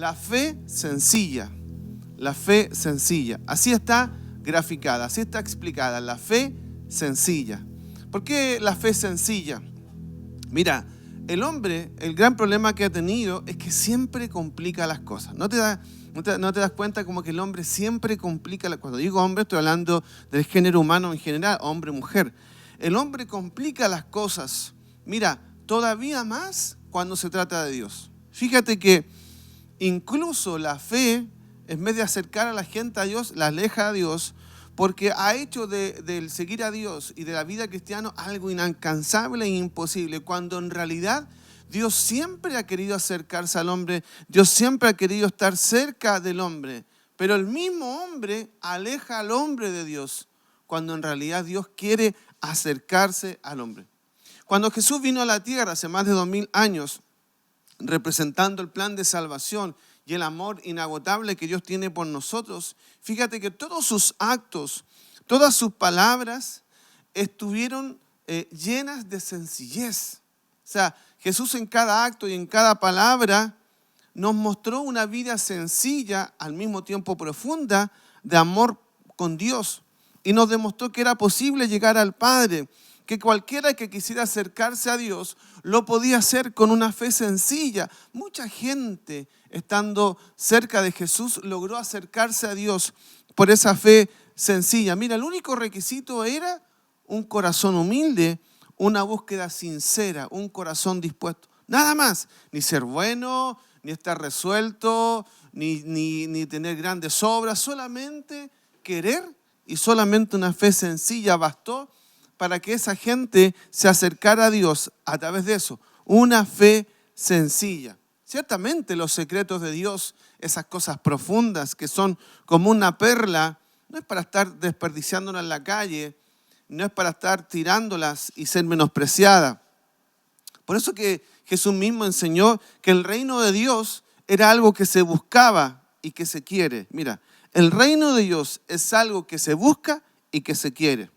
la fe sencilla. La fe sencilla. Así está graficada, así está explicada. La fe sencilla. ¿Por qué la fe sencilla? Mira, el hombre, el gran problema que ha tenido es que siempre complica las cosas. ¿No te das cuenta como que el hombre siempre complica las cosas? Cuando digo hombre, estoy hablando del género humano en general, hombre, mujer. El hombre complica las cosas. Mira, todavía más cuando se trata de Dios. Fíjate que incluso la fe, en vez de acercar a la gente a Dios, la aleja a Dios, porque ha hecho del seguir a Dios y de la vida cristiana algo inalcanzable e imposible, cuando en realidad Dios siempre ha querido acercarse al hombre, Dios siempre ha querido estar cerca del hombre, pero el mismo hombre aleja al hombre de Dios, cuando en realidad Dios quiere acercarse al hombre. Cuando Jesús vino a la tierra hace más de 2000 años, representando el plan de salvación y el amor inagotable que Dios tiene por nosotros, fíjate que todos sus actos, todas sus palabras estuvieron llenas de sencillez. O sea, Jesús en cada acto y en cada palabra nos mostró una vida sencilla, al mismo tiempo profunda, de amor con Dios. Y nos demostró que era posible llegar al Padre, que cualquiera que quisiera acercarse a Dios lo podía hacer con una fe sencilla. Mucha gente, estando cerca de Jesús, logró acercarse a Dios por esa fe sencilla. Mira, el único requisito era un corazón humilde, una búsqueda sincera, un corazón dispuesto. Nada más, ni ser bueno, ni estar resuelto, ni tener grandes obras, solamente querer y solamente una fe sencilla bastó para que esa gente se acercara a Dios a través de eso, una fe sencilla. Ciertamente los secretos de Dios, esas cosas profundas que son como una perla, no es para estar desperdiciándolas en la calle, no es para estar tirándolas y ser menospreciada. Por eso que Jesús mismo enseñó que el reino de Dios era algo que se buscaba y que se quiere. Mira, el reino de Dios es algo que se busca y que se quiere.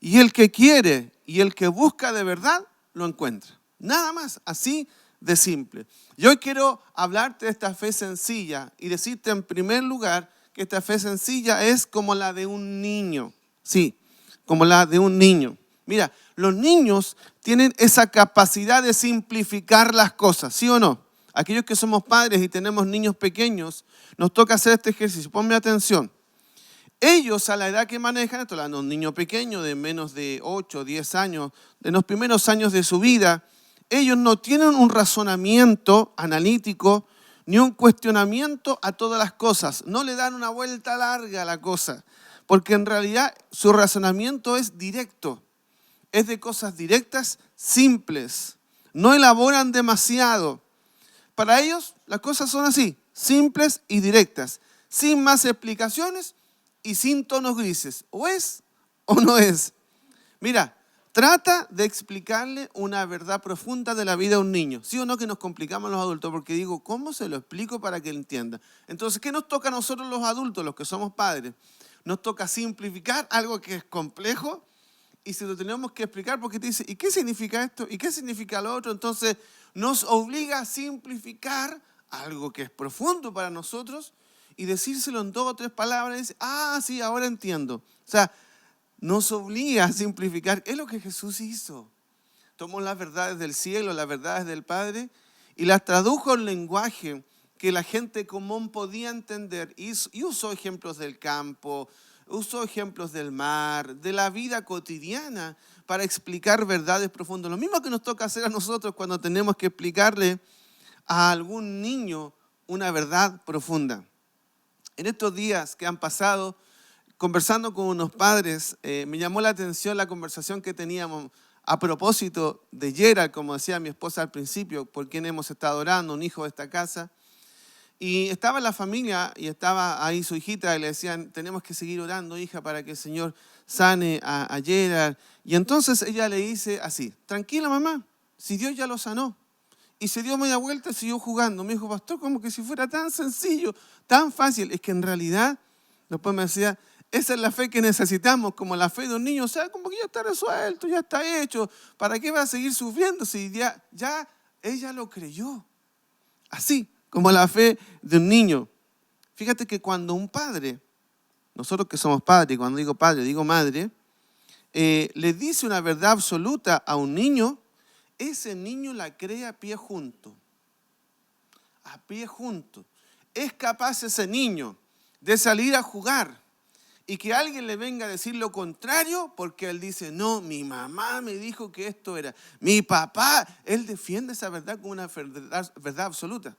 Y el que quiere y el que busca de verdad, lo encuentra. Nada más, así de simple. Y hoy quiero hablarte de esta fe sencilla y decirte en primer lugar que esta fe sencilla es como la de un niño. Sí, como la de un niño. Mira, los niños tienen esa capacidad de simplificar las cosas, ¿sí o no? Aquellos que somos padres y tenemos niños pequeños, nos toca hacer este ejercicio. Ponme atención. Ellos a la edad que manejan, esto es un niño pequeño de menos de 8 o 10 años, en los primeros años de su vida, ellos no tienen un razonamiento analítico ni un cuestionamiento a todas las cosas. No le dan una vuelta larga a la cosa, porque en realidad su razonamiento es directo. Es de cosas directas, simples. No elaboran demasiado. Para ellos las cosas son así, simples y directas, sin más explicaciones y sin tonos grises. O es o no es. Mira, trata de explicarle una verdad profunda de la vida a un niño. ¿Sí o no que nos complicamos los adultos? Porque digo, ¿cómo se lo explico para que él entienda? Entonces, ¿qué nos toca a nosotros los adultos, los que somos padres? Nos toca simplificar algo que es complejo y se lo tenemos que explicar porque te dice, ¿y qué significa esto? ¿Y qué significa lo otro? Entonces, nos obliga a simplificar algo que es profundo para nosotros y decírselo en 2 o 3 palabras y dice, sí, ahora entiendo. O sea, nos obliga a simplificar. Es lo que Jesús hizo. Tomó las verdades del cielo, las verdades del Padre y las tradujo en lenguaje que la gente común podía entender y usó ejemplos del campo, usó ejemplos del mar, de la vida cotidiana para explicar verdades profundas. Lo mismo que nos toca hacer a nosotros cuando tenemos que explicarle a algún niño una verdad profunda. En estos días que han pasado, conversando con unos padres, me llamó la atención la conversación que teníamos a propósito de Gerald, como decía mi esposa al principio, por quien hemos estado orando, un hijo de esta casa. Y estaba la familia y estaba ahí su hijita y le decían, tenemos que seguir orando, hija, para que el Señor sane a Gerald. Y entonces ella le dice así, tranquila mamá, si Dios ya lo sanó. Y se dio media vuelta y siguió jugando. Me dijo, pastor, como que si fuera tan sencillo, tan fácil. Es que en realidad, después me decía, esa es la fe que necesitamos, como la fe de un niño. O sea, como que ya está resuelto, ya está hecho. ¿Para qué va a seguir sufriendo si ya ella lo creyó? Así, como la fe de un niño. Fíjate que cuando un padre, nosotros que somos padres, cuando digo padre, digo madre, le dice una verdad absoluta a un niño, ese niño la cree a pie junto. A pie junto. Es capaz ese niño de salir a jugar y que alguien le venga a decir lo contrario porque él dice, no, mi mamá me dijo que esto era, mi papá, él defiende esa verdad como una verdad absoluta.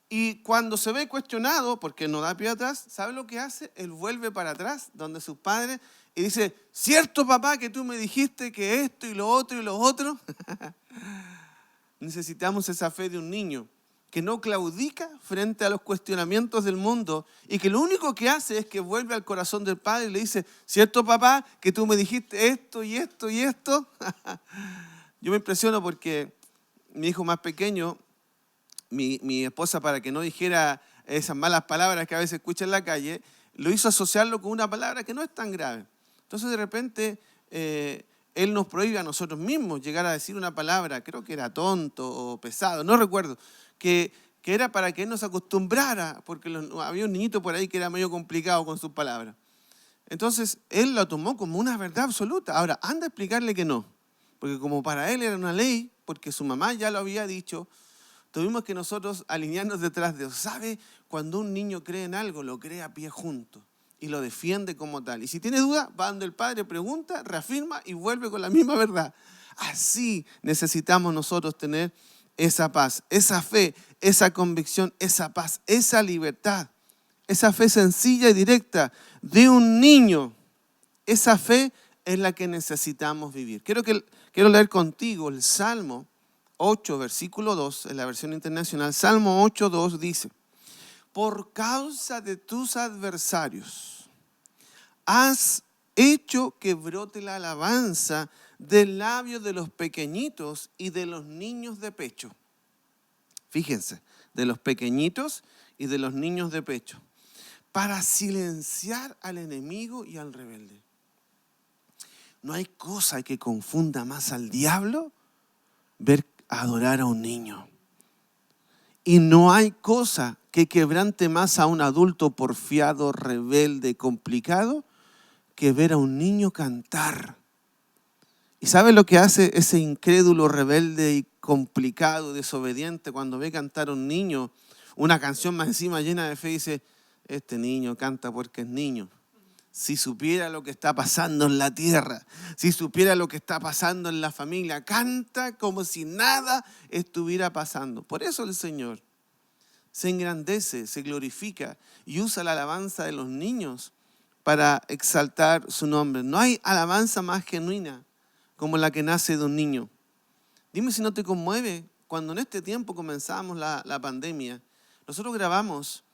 Y cuando se ve cuestionado, porque no da pie atrás, ¿sabe lo que hace? Él vuelve para atrás, donde sus padres, y dice, ¿cierto, papá, que tú me dijiste que esto y lo otro y lo otro? Necesitamos esa fe de un niño que no claudica frente a los cuestionamientos del mundo y que lo único que hace es que vuelve al corazón del padre y le dice, ¿cierto, papá, que tú me dijiste esto y esto y esto? Yo me impresiono porque mi hijo más pequeño, mi esposa, para que no dijera esas malas palabras que a veces escucha en la calle, lo hizo asociarlo con una palabra que no es tan grave. Entonces de repente él nos prohíbe a nosotros mismos llegar a decir una palabra, creo que era tonto o pesado, no recuerdo, que era para que él nos acostumbrara, porque había un niñito por ahí que era medio complicado con sus palabras. Entonces él lo tomó como una verdad absoluta. Ahora, anda a explicarle que no, porque como para él era una ley, porque su mamá ya lo había dicho, tuvimos que nosotros alinearnos detrás de eso. ¿Sabe? Cuando un niño cree en algo, lo cree a pie junto y lo defiende como tal. Y si tiene duda, va donde el padre, pregunta, reafirma y vuelve con la misma verdad. Así necesitamos nosotros tener esa paz, esa fe, esa convicción, esa paz, esa libertad, esa fe sencilla y directa de un niño. Esa fe es la que necesitamos vivir. Quiero leer contigo el Salmo 8, versículo 2, en la versión internacional. Salmo 8, 2 dice, por causa de tus adversarios, has hecho que brote la alabanza del labio de los pequeñitos y de los niños de pecho. Fíjense, de los pequeñitos y de los niños de pecho, para silenciar al enemigo y al rebelde. No hay cosa que confunda más al diablo ver adorar a un niño. Y no hay cosa que quebrante más a un adulto porfiado, rebelde, complicado, que ver a un niño cantar. ¿Y sabe lo que hace ese incrédulo, rebelde y complicado, desobediente, cuando ve cantar a un niño una canción más encima llena de fe? Dice, este niño canta porque es niño. Si supiera lo que está pasando en la tierra, si supiera lo que está pasando en la familia, canta como si nada estuviera pasando. Por eso el Señor se engrandece, se glorifica y usa la alabanza de los niños para exaltar su nombre. No hay alabanza más genuina como la que nace de un niño. Dime si no te conmueve cuando en este tiempo comenzamos la pandemia. Nosotros grabamos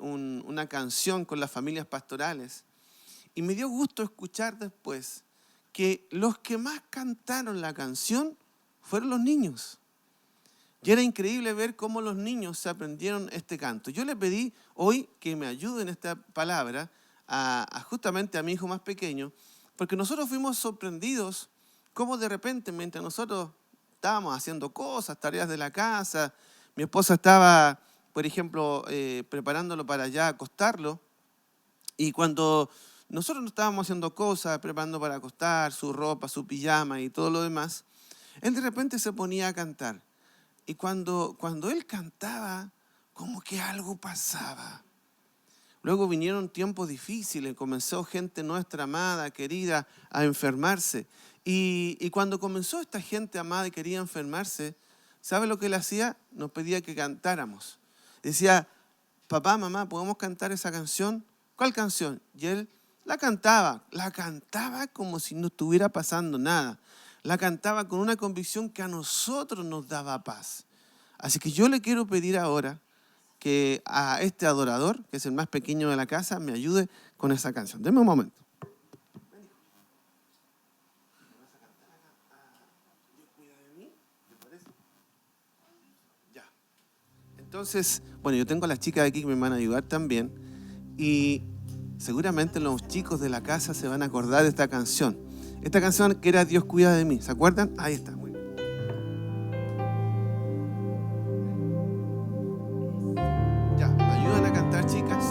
una canción con las familias pastorales y me dio gusto escuchar después que los que más cantaron la canción fueron los niños. Y era increíble ver cómo los niños se aprendieron este canto. Yo le pedí hoy que me ayude en esta palabra justamente a mi hijo más pequeño, porque nosotros fuimos sorprendidos cómo de repente, mientras nosotros estábamos haciendo cosas, tareas de la casa, mi esposa estaba, por ejemplo, preparándolo para ya acostarlo, y cuando nosotros no estábamos haciendo cosas, preparando para acostar, su ropa, su pijama y todo lo demás, él de repente se ponía a cantar. Y cuando él cantaba, como que algo pasaba. Luego vinieron tiempos difíciles, comenzó gente nuestra amada, querida, a enfermarse. Y cuando comenzó esta gente amada y quería enfermarse, ¿sabe lo que él hacía? Nos pedía que cantáramos. Decía, papá, mamá, ¿podemos cantar esa canción? ¿Cuál canción? Y él la cantaba como si no estuviera pasando nada. La cantaba con una convicción que a nosotros nos daba paz. Así que yo le quiero pedir ahora que a este adorador, que es el más pequeño de la casa, me ayude con esa canción. Denme un momento. Entonces, bueno, yo tengo a las chicas aquí que me van a ayudar también y seguramente los chicos de la casa se van a acordar de esta canción. Esta canción que era Dios cuida de mí, ¿se acuerdan? Ahí está, muy bien. las chicas.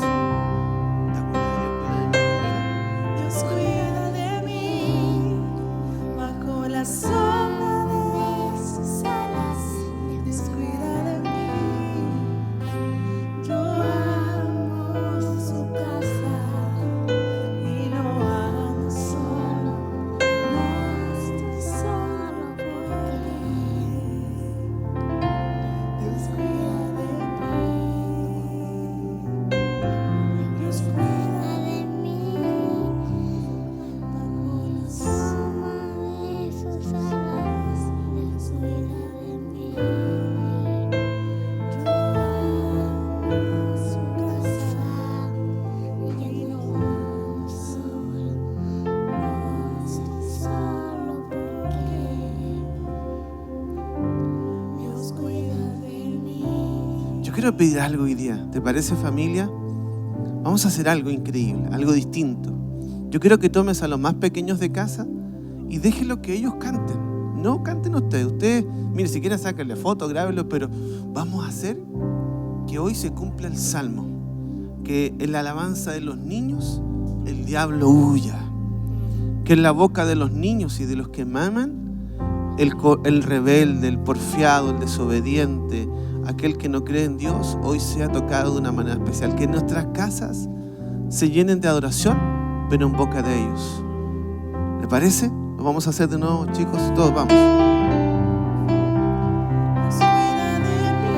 Dios cuida de mí, bajo la sombra de sus alas. Dios cuida de mí, yo amo su casa y no ando solo, no estoy solo por él. Dios cuida de mí, Dios cuida de mí, bajo la sombra de sus alas. Dios cuida de mí, yo amo su casa y no ando solo, no estoy solo porque Dios cuida de mí. Yo quiero pedir algo hoy día. ¿Te parece, familia? Vamos a hacer algo increíble, algo distinto. Yo quiero que tomes a los más pequeños de casa y déjenlo que ellos canten. No canten ustedes. Ustedes, mire, si quieren sáquenle fotos, grábenlo, pero vamos a hacer que hoy se cumpla el salmo. Que en la alabanza de los niños el diablo huya. Que en la boca de los niños y de los que maman el rebelde, el porfiado, el desobediente, aquel que no cree en Dios, hoy sea tocado de una manera especial. Que nuestras casas se llenen de adoración, pero en boca de ellos. ¿Le parece? Lo vamos a hacer de nuevo, chicos. Todos vamos. Dios cuida de mí,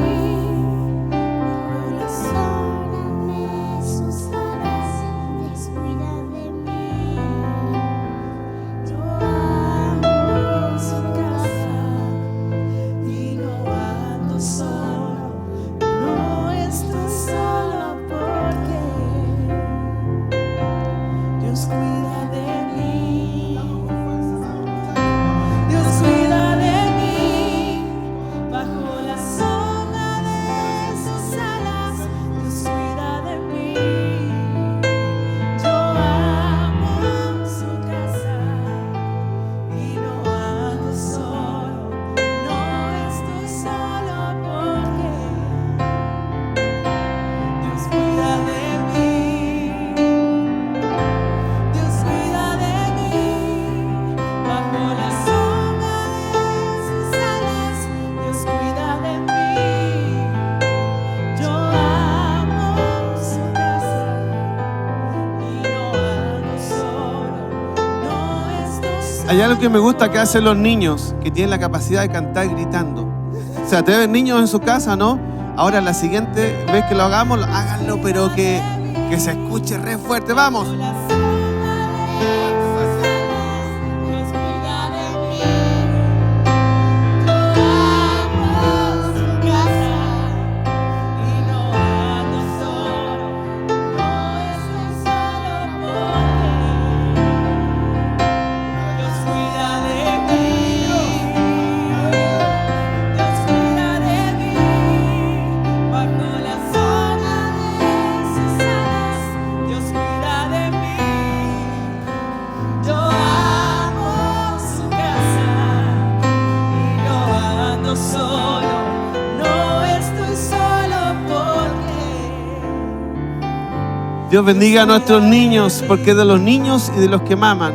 bajo la sombra de sus alas. Dios cuida de mí, yo amo su casa y no ando solo, no estoy solo porque Dios cuida de mí. Dios cuida de mí, bajo la sombra de sus alas. Dios cuida de mí, yo amo su casa y no ando solo, no estoy solo porque Dios cuida de mí. Dios cuida de mí, bajo la sombra de sus alas. Dios cuida de mí, yo amo su casa y no ando solo, no estoy solo. Hay algo que me gusta que hacen los niños, que tienen la capacidad de cantar gritando. O sea, te ven niños en su casa, ¿no? Ahora la siguiente vez que lo hagamos, háganlo, pero que se escuche re fuerte. ¡Vamos! Bajo la sombra de sus alas. Dios cuida de mí, yo amo su casa y no ando solo, no estoy solo porque Dios cuida de mí, Dios cuida de mí, bajo la sombra de sus alas. Dios cuida de mí, yo amo su casa y no ando solo, no estoy solo porque Dios bendiga a nuestros niños, porque de los niños y de los que maman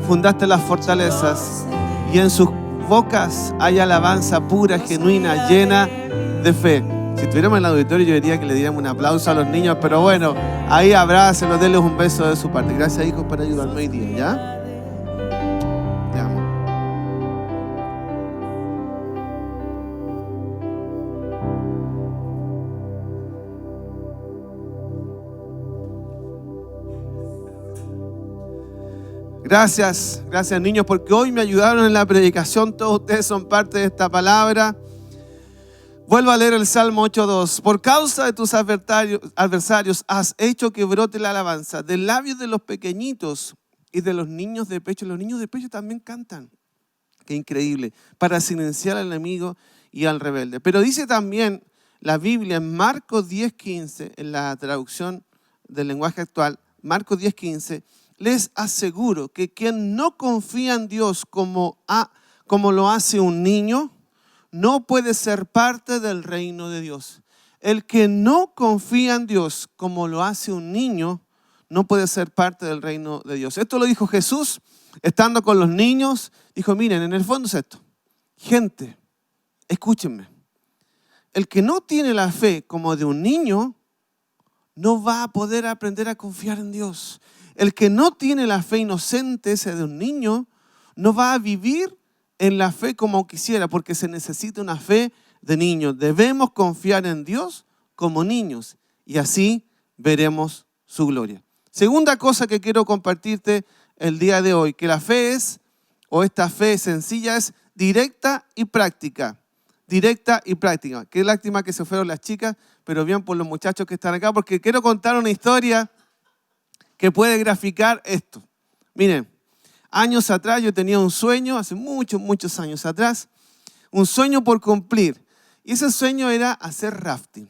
fundaste las fortalezas, y en sus bocas hay alabanza pura, genuina, llena de fe. Si estuviéramos en el auditorio, yo diría que le diéramos un aplauso a los niños, pero bueno, ahí abrácenlos, denles un beso de su parte. Gracias, hijos, por ayudarme hoy día, ¿ya? Te amo. Gracias, gracias niños, porque hoy me ayudaron en la predicación. Todos ustedes son parte de esta palabra. Vuelvo a leer el Salmo 8:2. Por causa de tus adversarios has hecho que brote la alabanza del labios de los pequeñitos y de los niños de pecho. Los niños de pecho también cantan. Qué increíble. Para silenciar al enemigo y al rebelde. Pero dice también la Biblia en Marcos 10:15, en la traducción del lenguaje actual, Marcos 10:15, les aseguro que quien no confía en Dios como lo hace un niño, no puede ser parte del reino de Dios. El que no confía en Dios como lo hace un niño, no puede ser parte del reino de Dios. Esto lo dijo Jesús, estando con los niños. Dijo, miren, en el fondo es esto. Gente, escúchenme. El que no tiene la fe como de un niño, no va a poder aprender a confiar en Dios. El que no tiene la fe inocente, ese de un niño, no va a vivir en la fe como quisiera, porque se necesita una fe de niño. Debemos confiar en Dios como niños y así veremos su gloria. Segunda cosa que quiero compartirte el día de hoy, que la fe es, o esta fe sencilla es directa y práctica. Directa y práctica. Qué lástima que se fueron las chicas, pero bien por los muchachos que están acá, porque quiero contar una historia que puede graficar esto. Miren, años atrás yo tenía un sueño, hace muchos años atrás, un sueño por cumplir. Y ese sueño era hacer rafting.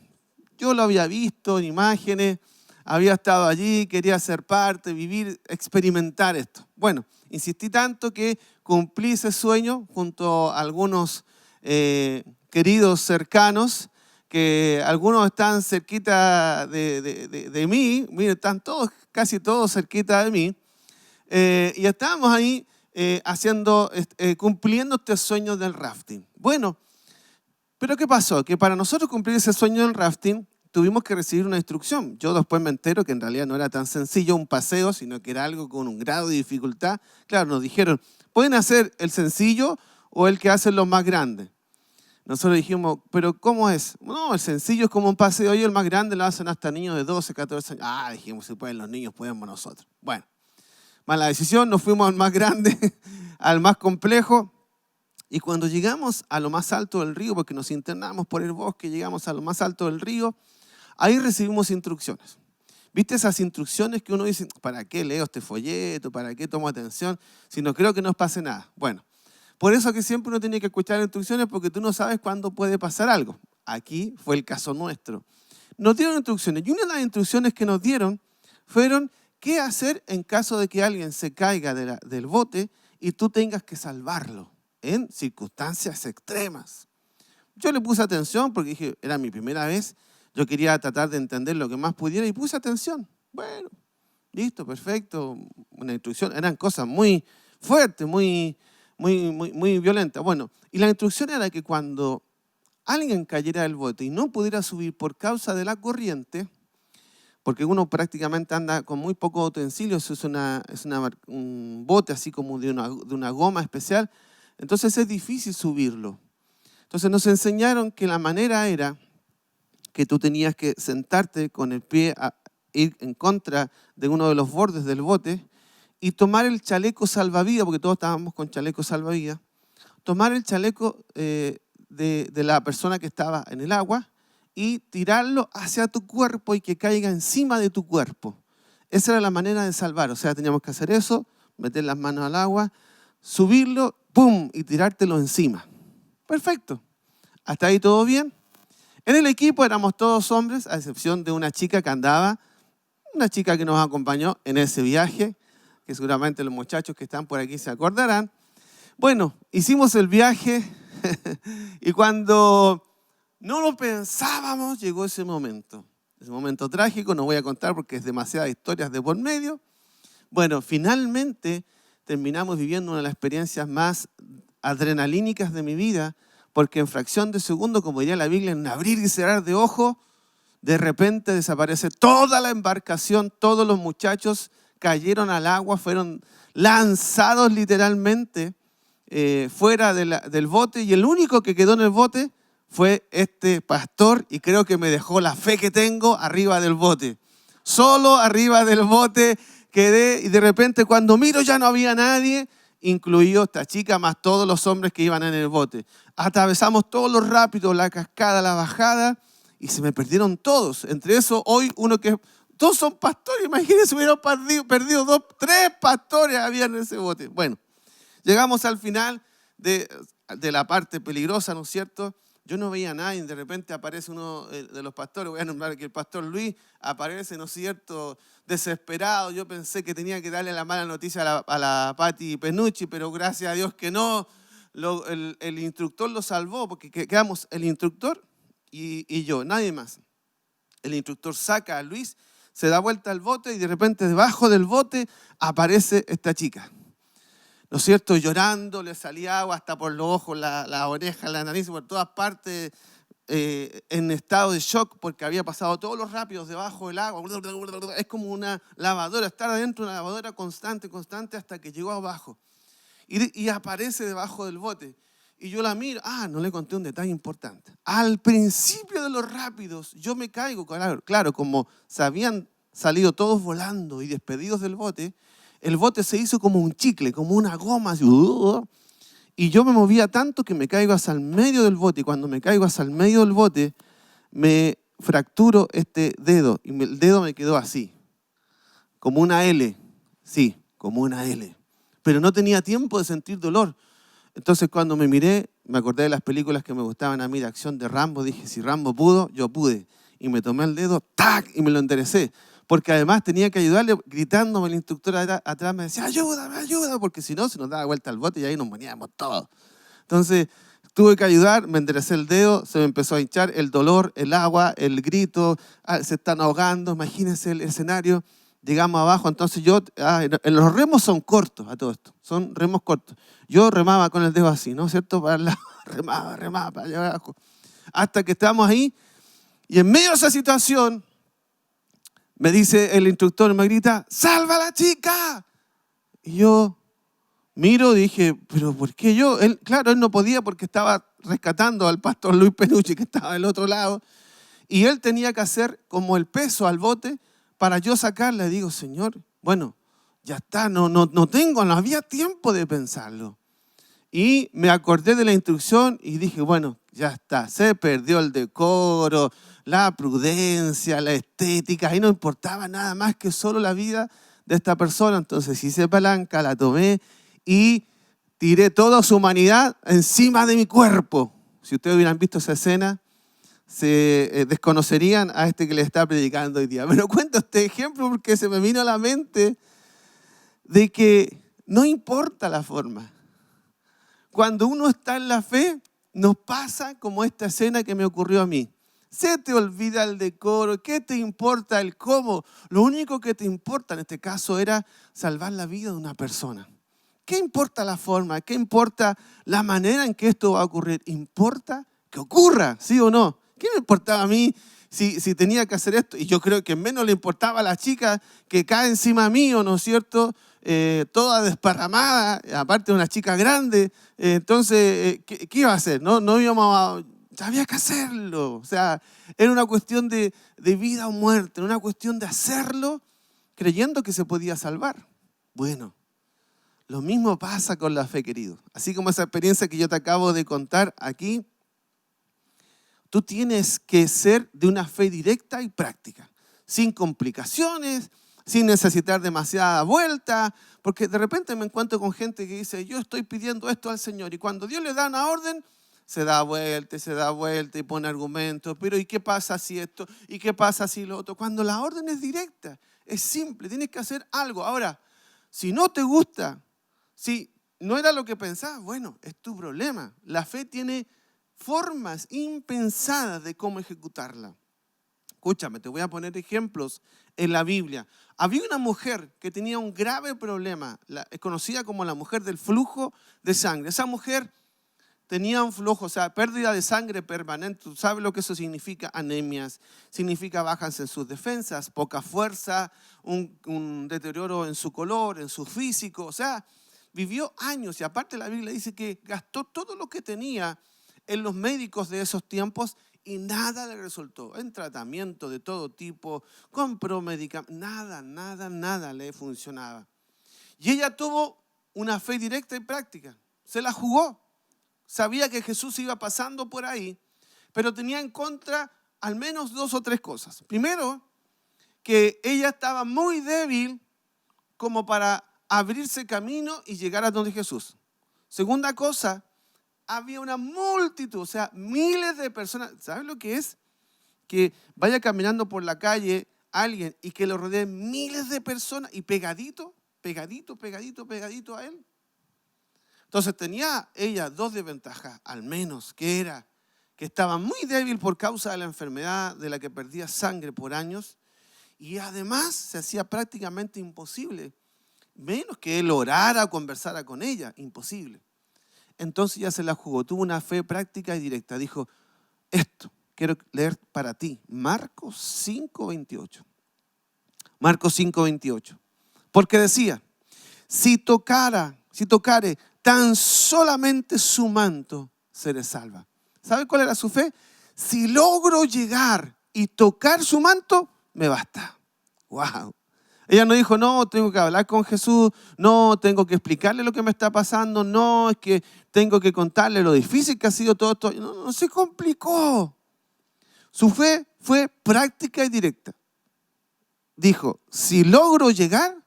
Yo lo había visto en imágenes, había estado allí, quería ser parte, vivir, experimentar esto. Bueno, insistí tanto que cumplí ese sueño junto a algunos queridos cercanos, que algunos están cerquita de mí, miren, están todos, casi todos cerquita de mí, y estábamos ahí cumpliendo este sueño del rafting. Bueno, pero ¿qué pasó? Que para nosotros cumplir ese sueño del rafting, tuvimos que recibir una instrucción. Yo después me entero que en realidad no era tan sencillo un paseo, sino que era algo con un grado de dificultad. Claro, nos dijeron, pueden hacer el sencillo o el que hacen los más grandes. Nosotros dijimos, ¿pero cómo es? No, el sencillo es como un paseo y el más grande lo hacen hasta niños de 12, 14 años. Ah, dijimos, si pueden los niños, podemos nosotros. Bueno, mala decisión, nos fuimos al más grande, al más complejo. Y cuando llegamos a lo más alto del río, porque nos internamos por el bosque, llegamos a lo más alto del río, ahí recibimos instrucciones. ¿Viste esas instrucciones que uno dice, ¿para qué leo este folleto? ¿Para qué tomo atención? Si no creo que nos pase nada. Bueno, por eso que siempre uno tiene que escuchar instrucciones porque tú no sabes cuándo puede pasar algo. Aquí fue el caso nuestro. Nos dieron instrucciones y una de las instrucciones que nos dieron fueron qué hacer en caso de que alguien se caiga del bote y tú tengas que salvarlo en circunstancias extremas. Yo le puse atención porque dije, era mi primera vez, yo quería tratar de entender lo que más pudiera y puse atención. Bueno, listo, perfecto, una instrucción, eran cosas muy fuertes, muy violentas. Bueno, y la instrucción era que cuando alguien cayera del bote y no pudiera subir por causa de la corriente, porque uno prácticamente anda con muy pocos utensilios, es un bote así como de una goma especial, entonces es difícil subirlo. Entonces nos enseñaron que la manera era que tú tenías que sentarte con el pie a ir en contra de uno de los bordes del bote y tomar el chaleco salvavidas, porque todos estábamos con chaleco salvavidas, tomar el chaleco de la persona que estaba en el agua y tirarlo hacia tu cuerpo y que caiga encima de tu cuerpo. Esa era la manera de salvar, o sea, teníamos que hacer eso, meter las manos al agua, subirlo, ¡pum!, y tirártelo encima. Perfecto. Hasta ahí todo bien. En el equipo éramos todos hombres, a excepción de una chica que andaba, una chica que nos acompañó en ese viaje, que seguramente los muchachos que están por aquí se acordarán. Bueno, hicimos el viaje y cuando no lo pensábamos, llegó ese momento trágico, no voy a contar porque es demasiadas historias de por medio. Bueno, finalmente terminamos viviendo una de las experiencias más adrenalínicas de mi vida, porque en fracción de segundo, como diría la Biblia, en un abrir y cerrar de ojos, de repente desaparece toda la embarcación, todos los muchachos cayeron al agua, fueron lanzados literalmente fuera del bote, y el único que quedó en el bote fue este pastor, y creo que me dejó la fe que tengo arriba del bote. Solo arriba del bote quedé, y de repente cuando miro ya no había nadie, incluido esta chica más todos los hombres que iban en el bote. Atravesamos todos los rápidos, la cascada, la bajada, y se me perdieron todos. Entre eso, hoy uno que... Todos son pastores, imagínense, hubieran perdido 2, 3 pastores había en ese bote. Bueno, llegamos al final de la parte peligrosa, ¿no es cierto? Yo no veía a nadie, de repente aparece uno de los pastores, voy a nombrar que el pastor Luis aparece, ¿no es cierto?, desesperado. Yo pensé que tenía que darle la mala noticia a la Patti Penucci, pero gracias a Dios que no. El instructor lo salvó, porque quedamos el instructor, y yo, nadie más. El instructor saca a Luis, se da vuelta al bote y de repente debajo del bote aparece esta chica. ¿No es cierto? Llorando, le salía agua hasta por los ojos, la oreja, la nariz, por todas partes, en estado de shock porque había pasado todos los rápidos debajo del agua. Es como una lavadora, estar adentro de una lavadora constante hasta que llegó abajo. Y aparece debajo del bote. Y yo la miro, no le conté un detalle importante. Al principio de los rápidos, yo me caigo, claro, como se habían salido todos volando y despedidos del bote, el bote se hizo como un chicle, como una goma, así, y yo me movía tanto que me caigo hasta el medio del bote, y cuando me caigo hasta el medio del bote, me fracturo este dedo, y el dedo me quedó así, como una L, sí, como una L, pero no tenía tiempo de sentir dolor. Entonces cuando me miré, me acordé de las películas que me gustaban a mí de acción de Rambo, dije, si Rambo pudo, yo pude. Y me tomé el dedo, ¡tac! Y me lo enderecé. Porque además tenía que ayudarle, gritándome el instructor atrás, me decía, ayuda, porque si no, se nos daba vuelta al bote y ahí nos moríamos todos. Entonces tuve que ayudar, me enderecé el dedo, se me empezó a hinchar el dolor, el agua, el grito, se están ahogando, imagínense el escenario. Llegamos abajo, entonces los remos son cortos a todo esto, son remos cortos. Yo remaba con el dedo así, ¿no es cierto? Para el lado, remaba para allá abajo. Hasta que estamos ahí y en medio de esa situación me dice el instructor, me grita, ¡salva a la chica! Y yo miro y dije, ¿pero por qué yo? Él no podía porque estaba rescatando al pastor Luis Penucci que estaba del otro lado y él tenía que hacer como el peso al bote para yo sacarla. Y digo, Señor, bueno, ya está, no había tiempo de pensarlo. Y me acordé de la instrucción y dije, bueno, ya está, se perdió el decoro, la prudencia, la estética, ahí no importaba nada más que solo la vida de esta persona. Entonces hice palanca, la tomé y tiré toda su humanidad encima de mi cuerpo. Si ustedes hubieran visto esa escena, se desconocerían a este que le está predicando hoy día. Pero cuento este ejemplo porque se me vino a la mente de que no importa la forma. Cuando uno está en la fe, nos pasa como esta escena que me ocurrió a mí. Se te olvida el decoro, ¿qué te importa el cómo? Lo único que te importa en este caso era salvar la vida de una persona. ¿Qué importa la forma? ¿Qué importa la manera en que esto va a ocurrir? Importa que ocurra, ¿sí o no? ¿Qué me importaba a mí si tenía que hacer esto? Y yo creo que menos le importaba a la chica que cae encima mío, ¿no es cierto? Toda desparramada, aparte de una chica grande. Entonces, ¿qué iba a hacer? No íbamos a... Había que hacerlo. O sea, era una cuestión de vida o muerte, era una cuestión de hacerlo creyendo que se podía salvar. Bueno, lo mismo pasa con la fe, querido. Así como esa experiencia que yo te acabo de contar aquí, tú tienes que ser de una fe directa y práctica, sin complicaciones, sin necesitar demasiada vuelta, porque de repente me encuentro con gente que dice, yo estoy pidiendo esto al Señor, y cuando Dios le da una orden, se da vuelta y pone argumentos, pero ¿y qué pasa si esto? ¿Y qué pasa si lo otro? Cuando la orden es directa, es simple, tienes que hacer algo. Ahora, si no te gusta, si no era lo que pensabas, bueno, es tu problema. La fe tiene formas impensadas de cómo ejecutarla. Escúchame, te voy a poner ejemplos en la Biblia. Había una mujer que tenía un grave problema, es conocida como la mujer del flujo de sangre. Esa mujer tenía un flujo, o sea, pérdida de sangre permanente. ¿Tú sabes lo que eso significa? Anemias, significa bajas en sus defensas, poca fuerza, un deterioro en su color, en su físico. O sea, vivió años y aparte la Biblia dice que gastó todo lo que tenía en los médicos de esos tiempos y nada le resultó. En tratamiento de todo tipo, compró medicamentos, nada le funcionaba. Y ella tuvo una fe directa y práctica, se la jugó. Sabía que Jesús iba pasando por ahí, pero tenía en contra al menos 2 o 3 cosas. Primero, que ella estaba muy débil como para abrirse camino y llegar a donde Jesús. Segunda cosa, había una multitud, o sea, miles de personas. ¿Sabes lo que es? Que vaya caminando por la calle alguien y que lo rodeen miles de personas y pegadito a él. Entonces tenía ella 2 desventajas, al menos, que era que estaba muy débil por causa de la enfermedad de la que perdía sangre por años, y además se hacía prácticamente imposible, menos que él orara o conversara con ella, imposible. Entonces ya se la jugó, tuvo una fe práctica y directa. Dijo, esto quiero leer para ti, Marcos 5:28. Marcos 5:28. Porque decía, si tocare tan solamente su manto, seré salva. ¿Sabe cuál era su fe? Si logro llegar y tocar su manto, me basta. ¡Wow! Ella no dijo, no, tengo que hablar con Jesús, no, tengo que explicarle lo que me está pasando, no, es que tengo que contarle lo difícil que ha sido todo esto. No se complicó. Su fe fue práctica y directa. Dijo, si logro llegar,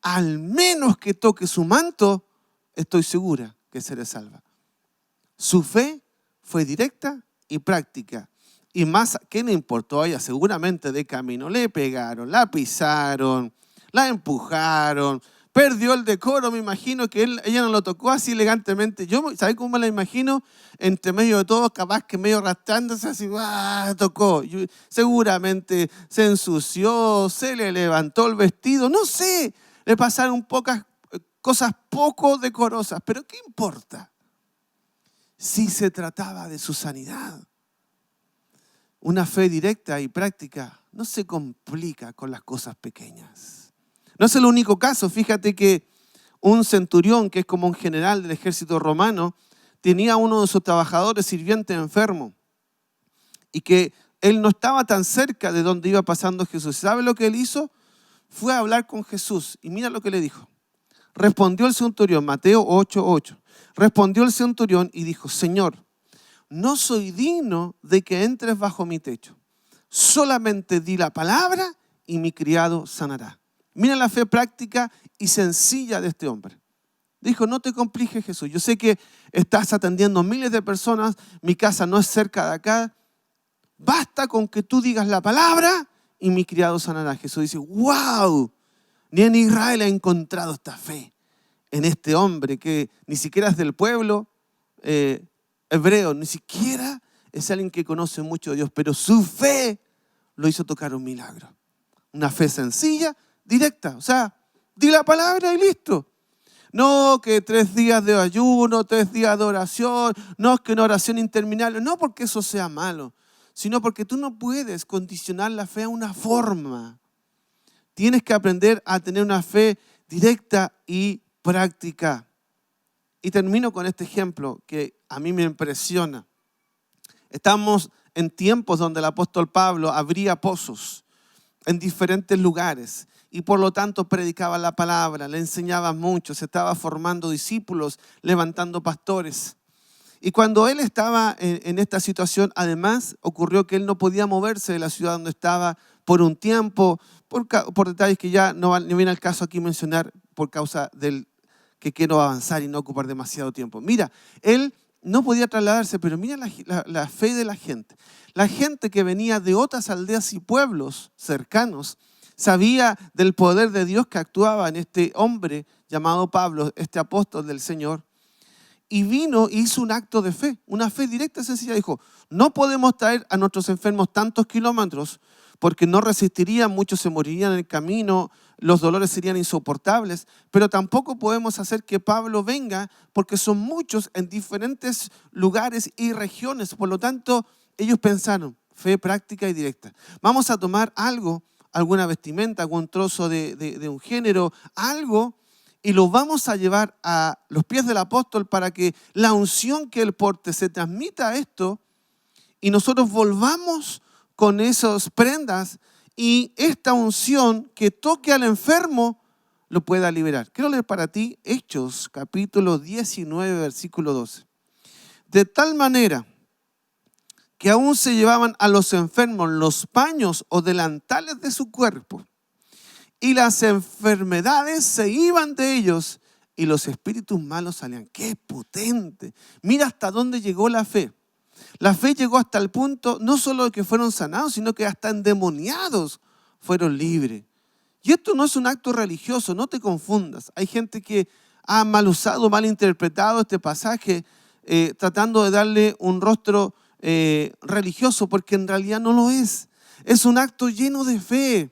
al menos que toque su manto, estoy segura que seré salva. Su fe fue directa y práctica. Y más, ¿qué le importó a ella? Seguramente de camino le pegaron, la pisaron, la empujaron, perdió el decoro, me imagino que ella no lo tocó así elegantemente. Yo, ¿sabes cómo me la imagino? Entre medio de todo, capaz que medio arrastrándose así, tocó. Seguramente se ensució, se le levantó el vestido, no sé, le pasaron pocas cosas poco decorosas, pero ¿qué importa? Si se trataba de su sanidad. Una fe directa y práctica no se complica con las cosas pequeñas. No es el único caso. Fíjate que un centurión, que es como un general del ejército romano, tenía a uno de sus trabajadores sirviente enfermo y que él no estaba tan cerca de donde iba pasando Jesús. ¿Sabe lo que él hizo? Fue a hablar con Jesús y mira lo que le dijo. Respondió el centurión, Mateo 8:8. Respondió el centurión y dijo, Señor, no soy digno de que entres bajo mi techo. Solamente di la palabra y mi criado sanará. Mira la fe práctica y sencilla de este hombre. Dijo, no te compliques, Jesús. Yo sé que estás atendiendo miles de personas. Mi casa no es cerca de acá. Basta con que tú digas la palabra y mi criado sanará. Jesús dice, wow, ni en Israel he encontrado esta fe en este hombre que ni siquiera es del pueblo hebreo, ni siquiera es alguien que conoce mucho a Dios, pero su fe lo hizo tocar un milagro. Una fe sencilla, directa, o sea, di la palabra y listo. No que 3 días de ayuno, 3 días de oración, no es que una oración interminable, no porque eso sea malo, sino porque tú no puedes condicionar la fe a una forma. Tienes que aprender a tener una fe directa y práctica. Y termino con este ejemplo que a mí me impresiona. Estamos en tiempos donde el apóstol Pablo abría pozos en diferentes lugares y por lo tanto predicaba la palabra, le enseñaba mucho, se estaba formando discípulos, levantando pastores. Y cuando él estaba en esta situación, además ocurrió que él no podía moverse de la ciudad donde estaba por un tiempo, por detalles que ya no viene al caso aquí mencionar por causa del que quiero avanzar y no ocupar demasiado tiempo. Mira, él no podía trasladarse, pero mira la fe de la gente. La gente que venía de otras aldeas y pueblos cercanos sabía del poder de Dios que actuaba en este hombre llamado Pablo, este apóstol del Señor. Y vino e hizo un acto de fe, una fe directa y sencilla. Dijo, no podemos traer a nuestros enfermos tantos kilómetros porque no resistirían, muchos se morirían en el camino, los dolores serían insoportables, pero tampoco podemos hacer que Pablo venga porque son muchos en diferentes lugares y regiones. Por lo tanto, ellos pensaron, fe práctica y directa. Vamos a tomar algo, alguna vestimenta, algún trozo de un género, algo, y lo vamos a llevar a los pies del apóstol para que la unción que él porte se transmita a esto y nosotros volvamos con esas prendas y esta unción que toque al enfermo lo pueda liberar. Quiero leer para ti Hechos, capítulo 19, versículo 12. De tal manera que aún se llevaban a los enfermos los paños o delantales de su cuerpo y las enfermedades se iban de ellos y los espíritus malos salían. ¡Qué potente! Mira hasta dónde llegó la fe. La fe llegó hasta el punto no solo de que fueron sanados, sino que hasta endemoniados fueron libres. Y esto no es un acto religioso, no te confundas. Hay gente que ha mal usado, mal interpretado este pasaje, tratando de darle un rostro religioso, porque en realidad no lo es. Es un acto lleno de fe.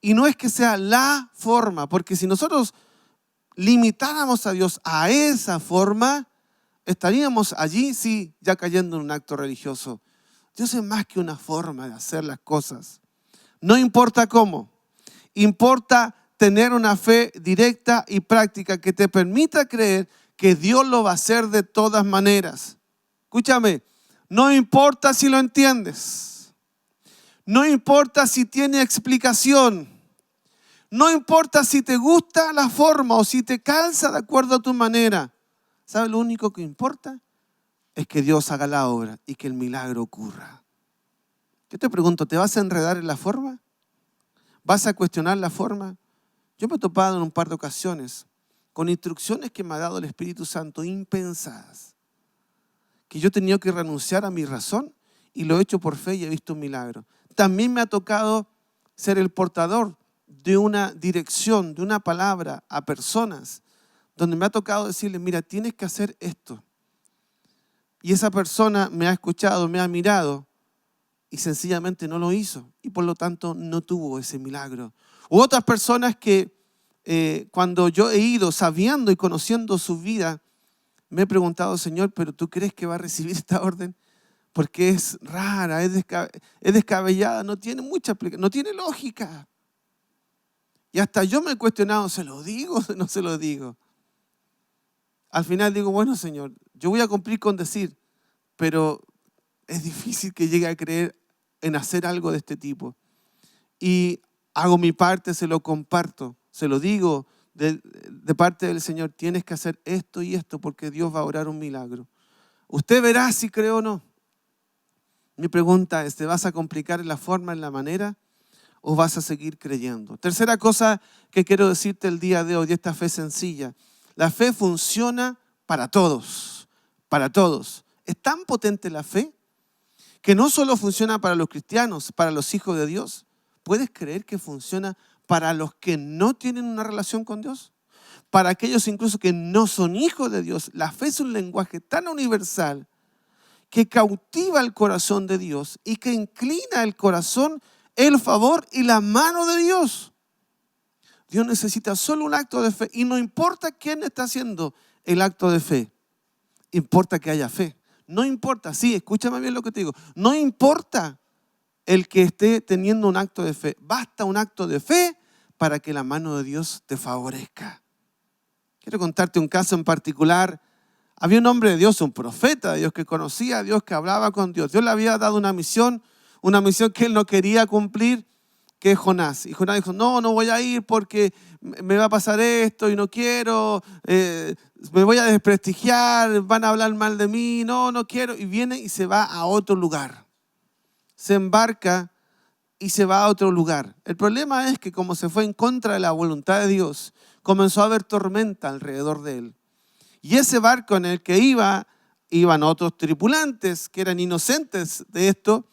Y no es que sea la forma, porque si nosotros limitáramos a Dios a esa forma, estaríamos allí, sí, ya cayendo en un acto religioso. Dios es más que una forma de hacer las cosas. No importa cómo, importa tener una fe directa y práctica que te permita creer que Dios lo va a hacer de todas maneras. Escúchame, no importa si lo entiendes, no importa si tiene explicación, no importa si te gusta la forma o si te calza de acuerdo a tu manera. ¿Sabes? Lo único que importa es que Dios haga la obra y que el milagro ocurra. Yo te pregunto, ¿te vas a enredar en la forma? ¿Vas a cuestionar la forma? Yo me he topado en un par de ocasiones con instrucciones que me ha dado el Espíritu Santo impensadas, que yo he tenido que renunciar a mi razón y lo he hecho por fe y he visto un milagro. También me ha tocado ser el portador de una dirección, de una palabra a personas, donde me ha tocado decirle, mira, tienes que hacer esto. Y esa persona me ha escuchado, me ha mirado y sencillamente no lo hizo y por lo tanto no tuvo ese milagro. U otras personas que cuando yo he ido sabiendo y conociendo su vida, me he preguntado, Señor, ¿pero tú crees que va a recibir esta orden? Porque es rara, es descabellada, no tiene mucha aplicación, no tiene lógica. Y hasta yo me he cuestionado, ¿se lo digo o no se lo digo? Al final digo, bueno, Señor, yo voy a cumplir con decir, pero es difícil que llegue a creer en hacer algo de este tipo. Y hago mi parte, se lo comparto, se lo digo de parte del Señor, tienes que hacer esto y esto porque Dios va a orar un milagro. Usted verá si cree o no. Mi pregunta es, ¿te vas a complicar en la forma, en la manera o vas a seguir creyendo? Tercera cosa que quiero decirte el día de hoy, de esta fe sencilla. La fe funciona para todos, para todos. Es tan potente la fe que no solo funciona para los cristianos, para los hijos de Dios. ¿Puedes creer que funciona para los que no tienen una relación con Dios? Para aquellos incluso que no son hijos de Dios. La fe es un lenguaje tan universal que cautiva el corazón de Dios y que inclina el corazón, el favor y la mano de Dios. Dios necesita solo un acto de fe y no importa quién está haciendo el acto de fe, importa que haya fe. No importa, sí, escúchame bien lo que te digo, no importa el que esté teniendo un acto de fe, basta un acto de fe para que la mano de Dios te favorezca. Quiero contarte un caso en particular. Había un hombre de Dios, un profeta de Dios que conocía a Dios, que hablaba con Dios. Dios le había dado una misión que él no quería cumplir, que es Jonás. Y Jonás dijo, no voy a ir porque me va a pasar esto y no quiero, me voy a desprestigiar, van a hablar mal de mí, no quiero. Y viene y se va a otro lugar. Se embarca y se va a otro lugar. El problema es que como se fue en contra de la voluntad de Dios, comenzó a haber tormenta alrededor de él. Y ese barco en el que iban otros tripulantes que eran inocentes de esto,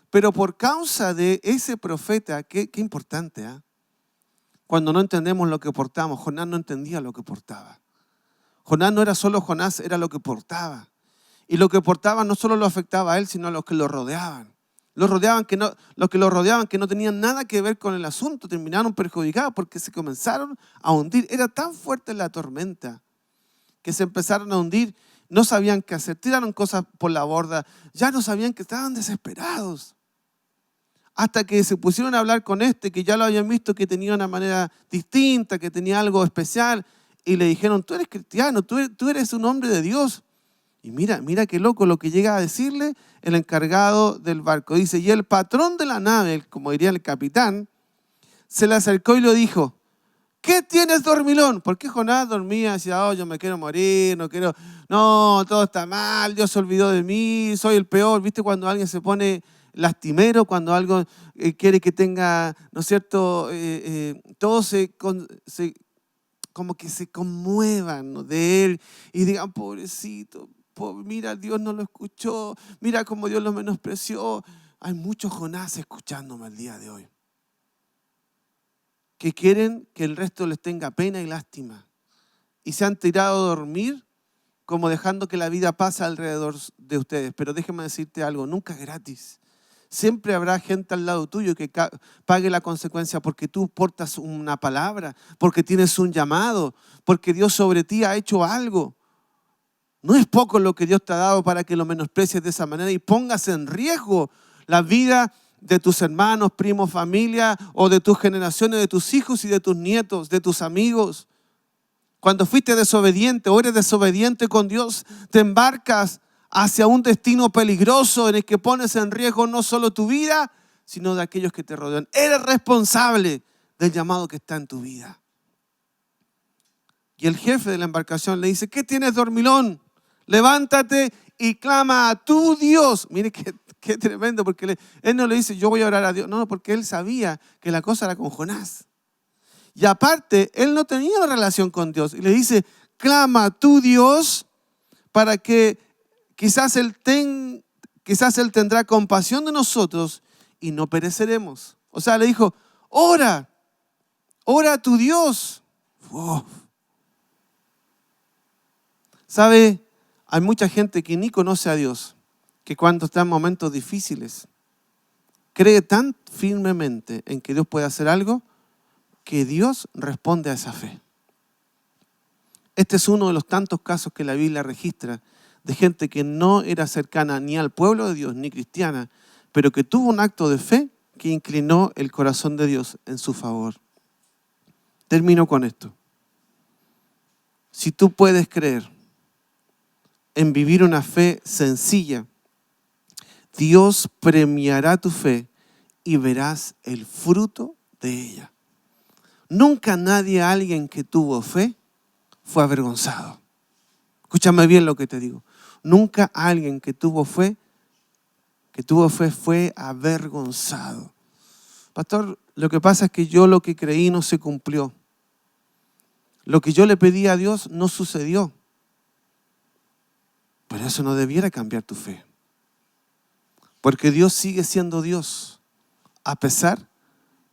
pero por causa de ese profeta, qué importante, ¿eh? Cuando no entendemos lo que portamos, Jonás no entendía lo que portaba. Jonás no era solo Jonás, era lo que portaba. Y lo que portaba no solo lo afectaba a él, sino a los que lo rodeaban. Los que lo rodeaban que no tenían nada que ver con el asunto, terminaron perjudicados porque se comenzaron a hundir. Era tan fuerte la tormenta que se empezaron a hundir, no sabían qué hacer, tiraron cosas por la borda, ya no sabían, que estaban desesperados. Hasta que se pusieron a hablar con que ya lo habían visto que tenía una manera distinta, que tenía algo especial, y le dijeron, tú eres cristiano, tú eres un hombre de Dios. Y mira qué loco lo que llega a decirle el encargado del barco. Dice, y el patrón de la nave, como diría el capitán, se le acercó y le dijo, ¿qué tienes, dormilón? ¿Por qué Jonás dormía? Decía, yo me quiero morir, no, todo está mal, Dios se olvidó de mí, soy el peor. ¿Viste cuando alguien se pone lastimero, cuando algo quiere que tenga, ¿no es cierto? Todos como que se conmuevan, ¿no?, de él y digan, pobrecito, mira, Dios no lo escuchó, mira cómo Dios lo menospreció. Hay muchos Jonás escuchándome el día de hoy, que quieren que el resto les tenga pena y lástima y se han tirado a dormir como dejando que la vida pase alrededor de ustedes. Pero déjame decirte algo, nunca es gratis. Siempre habrá gente al lado tuyo que pague la consecuencia porque tú portas una palabra, porque tienes un llamado, porque Dios sobre ti ha hecho algo. No es poco lo que Dios te ha dado para que lo menosprecies de esa manera y pongas en riesgo la vida de tus hermanos, primos, familia o de tus generaciones, de tus hijos y de tus nietos, de tus amigos. Cuando fuiste desobediente o eres desobediente con Dios, te embarcas hacia un destino peligroso en el que pones en riesgo no solo tu vida, sino de aquellos que te rodean. Eres responsable del llamado que está en tu vida. Y el jefe de la embarcación le dice, ¿qué tienes, dormilón? Levántate y clama a tu Dios. Mire qué tremendo, porque él no le dice, yo voy a orar a Dios. No, porque él sabía que la cosa era con Jonás. Y aparte, él no tenía una relación con Dios. Y le dice, clama a tu Dios para que quizás él tendrá compasión de nosotros y no pereceremos. O sea, le dijo, ora a tu Dios. Wow. ¿Sabe? Hay mucha gente que ni conoce a Dios, que cuando está en momentos difíciles, cree tan firmemente en que Dios puede hacer algo, que Dios responde a esa fe. Este es uno de los tantos casos que la Biblia registra de gente que no era cercana ni al pueblo de Dios ni cristiana, pero que tuvo un acto de fe que inclinó el corazón de Dios en su favor. Termino con esto. Si tú puedes creer en vivir una fe sencilla, Dios premiará tu fe y verás el fruto de ella. Nunca alguien que tuvo fe fue avergonzado. Escúchame bien lo que te digo. Nunca alguien que tuvo fe fue avergonzado. Pastor, lo que pasa es que yo lo que creí no se cumplió. Lo que yo le pedí a Dios no sucedió. Pero eso no debiera cambiar tu fe. Porque Dios sigue siendo Dios, a pesar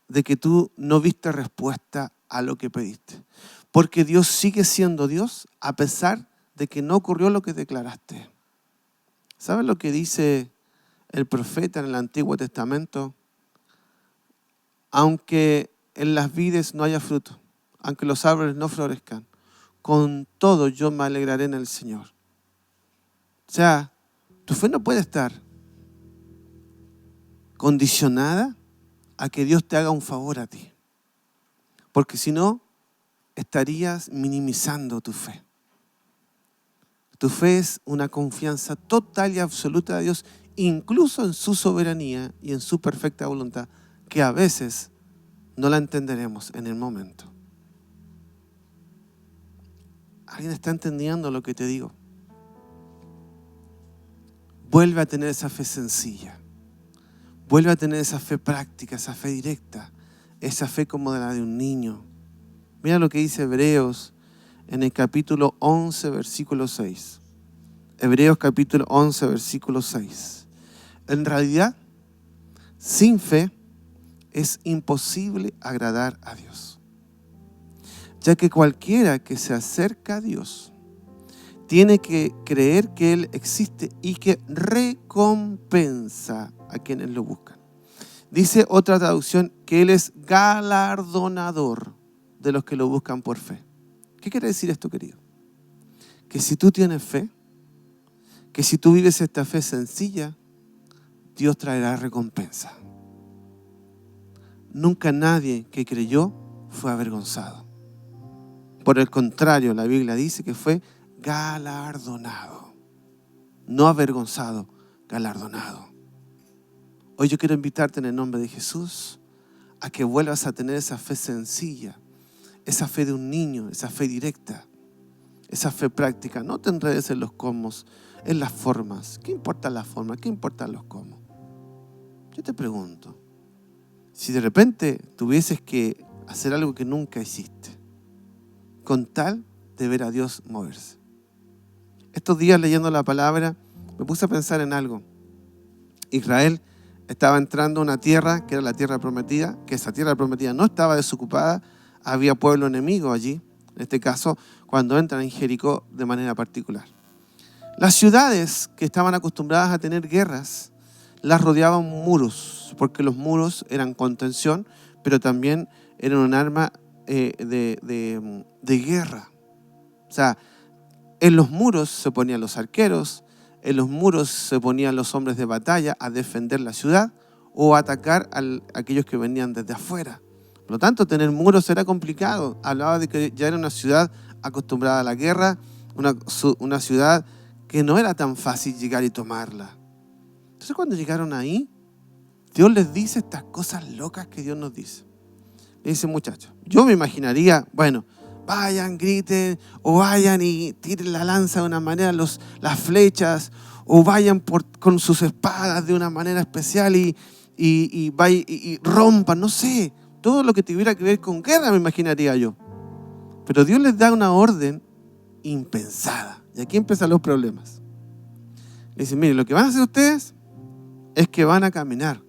de que tú no viste respuesta a lo que pediste. Porque Dios sigue siendo Dios, a pesar de que no ocurrió lo que declaraste. ¿Sabes lo que dice el profeta en el Antiguo Testamento? Aunque en las vides no haya fruto, aunque los árboles no florezcan, con todo yo me alegraré en el Señor. O sea, tu fe no puede estar condicionada a que Dios te haga un favor a ti. Porque si no, estarías minimizando tu fe. Tu fe es una confianza total y absoluta de Dios, incluso en su soberanía y en su perfecta voluntad, que a veces no la entenderemos en el momento. ¿Alguien está entendiendo lo que te digo? Vuelve a tener esa fe sencilla. Vuelve a tener esa fe práctica, esa fe directa, esa fe como la de un niño. Mira lo que dice Hebreos en el capítulo 11, versículo 6. Hebreos capítulo 11, versículo 6. En realidad, sin fe es imposible agradar a Dios, ya que cualquiera que se acerca a Dios tiene que creer que Él existe y que recompensa a quienes lo buscan. Dice otra traducción que Él es galardonador de los que lo buscan por fe. ¿Qué quiere decir esto, querido? Que si tú tienes fe, que si tú vives esta fe sencilla, Dios traerá recompensa. Nunca nadie que creyó fue avergonzado. Por el contrario, la Biblia dice que fue galardonado. No avergonzado, galardonado. Hoy yo quiero invitarte en el nombre de Jesús a que vuelvas a tener esa fe sencilla, esa fe de un niño, esa fe directa, esa fe práctica. No te enredes en los cómo, en las formas. ¿Qué importan las formas? ¿Qué importan los cómo? Yo te pregunto, si de repente tuvieses que hacer algo que nunca hiciste, con tal de ver a Dios moverse. Estos días leyendo la palabra me puse a pensar en algo. Israel estaba entrando a una tierra que era la tierra prometida, que esa tierra prometida no estaba desocupada, había pueblo enemigo allí, en este caso cuando entran en Jericó de manera particular. Las ciudades que estaban acostumbradas a tener guerras, las rodeaban muros, porque los muros eran contención, pero también eran un arma de guerra. O sea, en los muros se ponían los arqueros, en los muros se ponían los hombres de batalla a defender la ciudad o a atacar a aquellos que venían desde afuera. Por lo tanto, tener muros era complicado. Hablaba de que ya era una ciudad acostumbrada a la guerra, una ciudad que no era tan fácil llegar y tomarla. Entonces, cuando llegaron ahí, Dios les dice estas cosas locas que Dios nos dice. Le dice, muchachos, yo me imaginaría, bueno, vayan, griten, o vayan y tiren la lanza de una manera, las flechas, o vayan con sus espadas de una manera especial y rompan, no sé, todo lo que tuviera que ver con guerra me imaginaría yo. Pero Dios les da una orden impensada. Y aquí empiezan los problemas. Le dice, miren, lo que van a hacer ustedes es que van a caminar,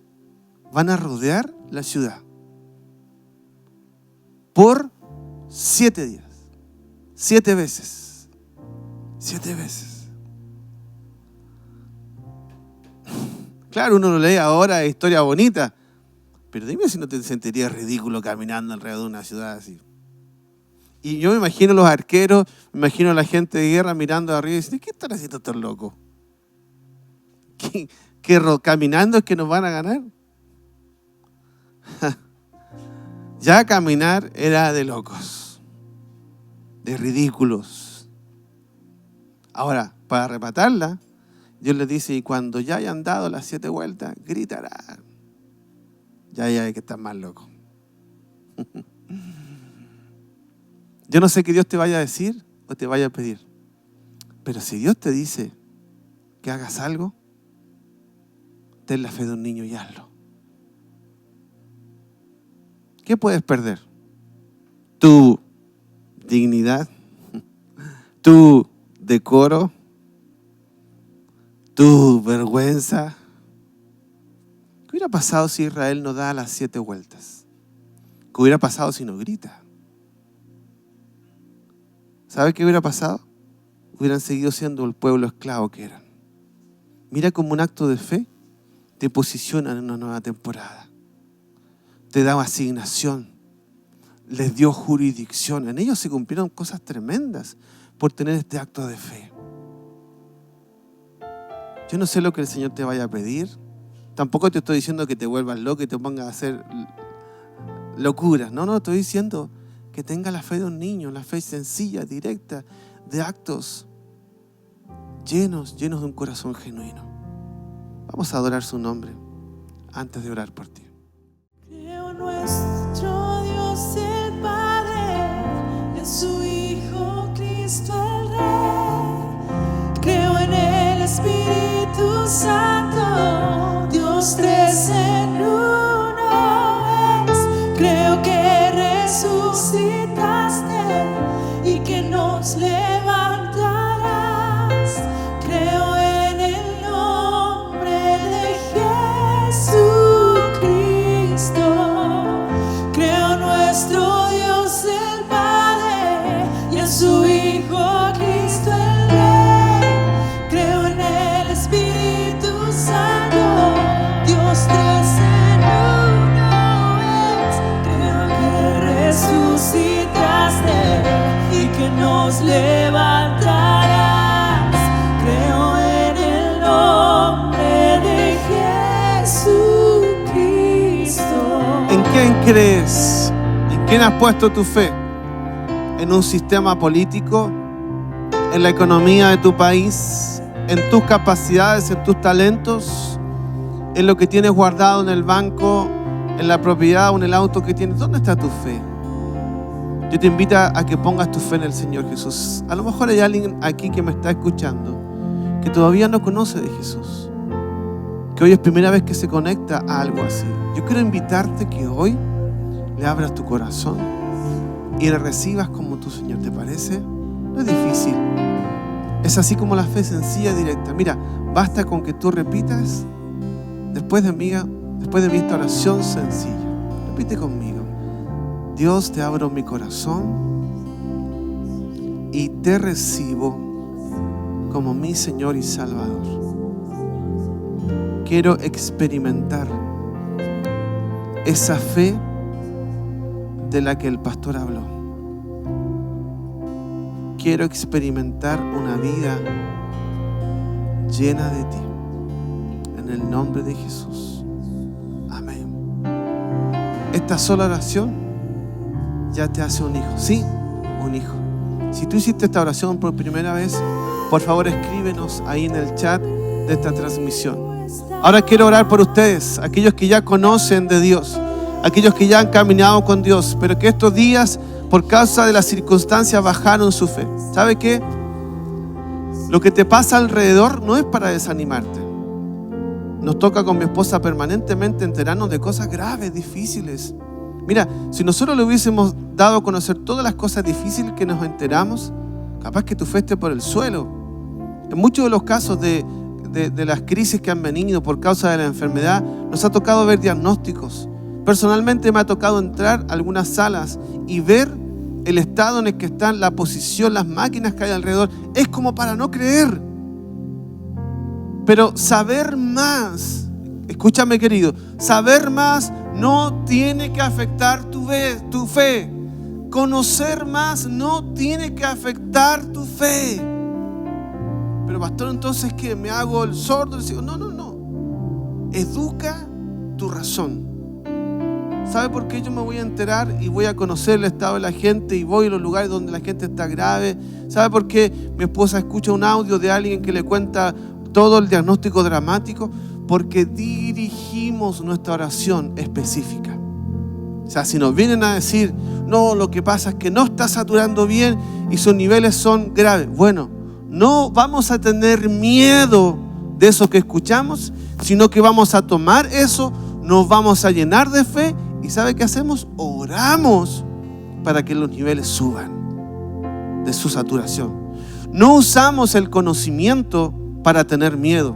van a rodear la ciudad por 7 días, 7 veces, 7 veces. Claro, uno lo lee ahora, es historia bonita, pero dime si no te sentirías ridículo caminando alrededor de una ciudad así. Y yo me imagino los arqueros, me imagino a la gente de guerra mirando de arriba y diciendo, ¿qué están haciendo estos locos? ¿Que caminando es que nos van a ganar? Ya caminar era de locos, de ridículos. Ahora, para rematarla, Dios les dice, y cuando ya hayan dado las 7 vueltas, gritarán. Ya hay que estar más loco. Yo no sé qué Dios te vaya a decir o te vaya a pedir, pero si Dios te dice que hagas algo, ten la fe de un niño y hazlo. ¿Qué puedes perder? Tu dignidad, tu decoro, tu vergüenza. ¿Qué hubiera pasado si Israel no da las 7 vueltas? ¿Qué hubiera pasado si no grita? ¿Sabe qué hubiera pasado? Hubieran seguido siendo el pueblo esclavo que eran. Mira, como un acto de fe te posiciona en una nueva temporada. Te da asignación. Les dio jurisdicción. En ellos se cumplieron cosas tremendas por tener este acto de fe. Yo no sé lo que el Señor te vaya a pedir. Tampoco te estoy diciendo que te vuelvas loco y te pongas a hacer locuras. No, estoy diciendo que tenga la fe de un niño, la fe sencilla, directa, de actos llenos de un corazón genuino. Vamos a adorar su nombre antes de orar por ti. Creo en nuestro Dios el Padre, en su Hijo Cristo el Rey. Creo en el Espíritu Santo, Dios tres en uno es. Creo que resucitaste y que nos levantarás. Creo en el nombre de Jesucristo. Creo en nuestro Dios el Padre y en su Hijo Cristo el Rey. Creo en el Espíritu Santo, Dios tres en uno es. Creo que resucitaste y que nos levantarás. Creo en el nombre de Jesucristo. ¿En quién crees? ¿En quién has puesto tu fe? ¿En un sistema político? ¿En la economía de tu país? ¿En tus capacidades? ¿En tus talentos? ¿En lo que tienes guardado en el banco? ¿En la propiedad o en el auto que tienes? ¿Dónde está tu fe? Yo te invito a que pongas tu fe en el Señor Jesús. A lo mejor hay alguien aquí que me está escuchando que todavía no conoce de Jesús, que hoy es primera vez que se conecta a algo así. Yo quiero invitarte que hoy le abras tu corazón y le recibas como tu Señor. ¿Te parece? No es difícil. Es así como la fe sencilla y directa. Mira, basta con que tú repitas después de mí esta oración sencilla. Repite conmigo. Dios, te abro mi corazón y te recibo como mi Señor y Salvador. Quiero experimentar esa fe de la que el pastor habló. Quiero experimentar una vida llena de ti. En el nombre de Jesús. Amén. Esta sola oración ya te hace un hijo. Sí, un hijo. Si tú hiciste esta oración por primera vez, por favor escríbenos ahí en el chat de esta transmisión. Ahora quiero orar por ustedes, aquellos que ya conocen de Dios, aquellos que ya han caminado con Dios, pero que estos días, por causa de las circunstancias, bajaron su fe. ¿Sabe qué? Lo que te pasa alrededor no es para desanimarte. Nos toca con mi esposa permanentemente enterarnos de cosas graves, difíciles. Mira, si nosotros le hubiésemos dado a conocer todas las cosas difíciles que nos enteramos, capaz que tu fe esté por el suelo. En muchos de los casos de las crisis que han venido por causa de la enfermedad, nos ha tocado ver diagnósticos. Personalmente me ha tocado entrar a algunas salas y ver el estado en el que están, la posición, las máquinas que hay alrededor. Es como para no creer. Pero saber más, escúchame querido, saber más no tiene que afectar tu fe. Conocer más no tiene que afectar tu fe. Pero pastor, entonces ¿qué? ¿Me hago el sordo? No. Educa tu razón. ¿Sabe por qué yo me voy a enterar y voy a conocer el estado de la gente y voy a los lugares donde la gente está grave? ¿Sabe por qué mi esposa escucha un audio de alguien que le cuenta todo el diagnóstico dramático? Porque dirigimos nuestra oración específica. O sea, si nos vienen a decir, no, lo que pasa es que no está saturando bien y sus niveles son graves. Bueno, no vamos a tener miedo de eso que escuchamos, sino que vamos a tomar eso, nos vamos a llenar de fe y ¿sabe qué hacemos? Oramos para que los niveles suban de su saturación. No usamos el conocimiento para tener miedo.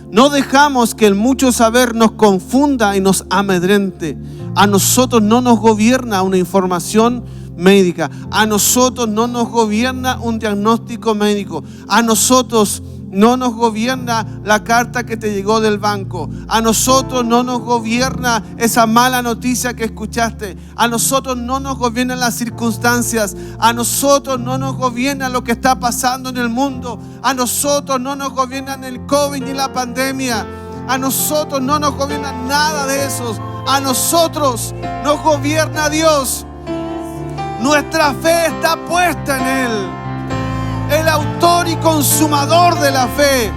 No dejamos que el mucho saber nos confunda y nos amedrente. A nosotros no nos gobierna una información médica. A nosotros no nos gobierna un diagnóstico médico. A nosotros no nos gobierna la carta que te llegó del banco. A nosotros no nos gobierna esa mala noticia que escuchaste. A nosotros no nos gobiernan las circunstancias. A nosotros no nos gobierna lo que está pasando en el mundo. A nosotros no nos gobiernan el COVID ni la pandemia. A nosotros no nos gobierna nada de eso. A nosotros nos gobierna Dios. Nuestra fe está puesta en Él, el autor y consumador de la fe.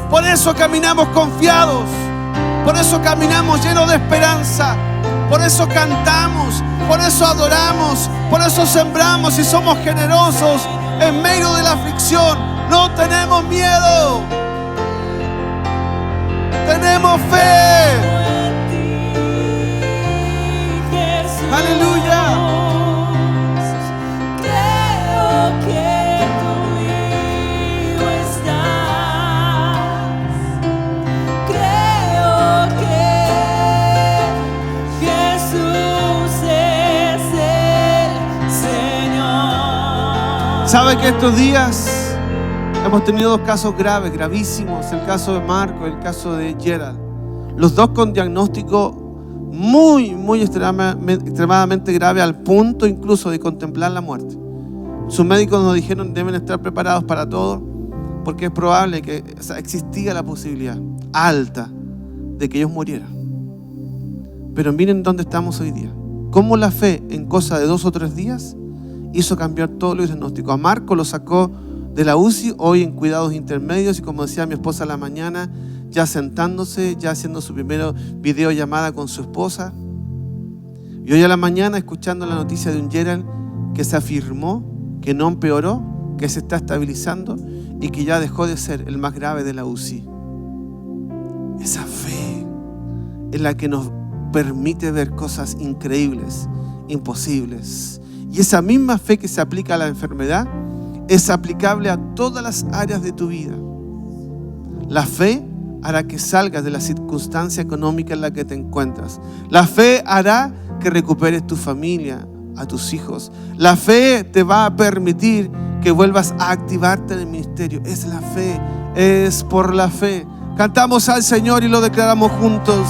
Por eso caminamos confiados, por eso caminamos llenos de esperanza, por eso cantamos, por eso adoramos, por eso sembramos y somos generosos en medio de la aflicción. No tenemos miedo, tenemos fe. Aleluya. ¿Sabe que estos días hemos tenido dos casos graves, gravísimos? El caso de Marco, el caso de Gerald. Los dos con diagnóstico muy extremadamente grave, al punto incluso de contemplar la muerte. Sus médicos nos dijeron deben estar preparados para todo, porque es probable que existía la posibilidad alta de que ellos murieran. Pero miren dónde estamos hoy día. Cómo la fe en cosa de 2 o 3 días hizo cambiar todos los diagnósticos. A Marco lo sacó de la UCI, hoy en cuidados intermedios, y como decía mi esposa a la mañana, ya sentándose, ya haciendo su primera videollamada con su esposa. Y hoy a la mañana escuchando la noticia de un Gerald que se afirmó, que no empeoró, que se está estabilizando y que ya dejó de ser el más grave de la UCI. Esa fe es la que nos permite ver cosas increíbles, imposibles. Y esa misma fe que se aplica a la enfermedad es aplicable a todas las áreas de tu vida. La fe hará que salgas de la circunstancia económica en la que te encuentras. La fe hará que recuperes tu familia, a tus hijos. La fe te va a permitir que vuelvas a activarte en el ministerio. Es la fe, es por la fe. Cantamos al Señor y lo declaramos juntos.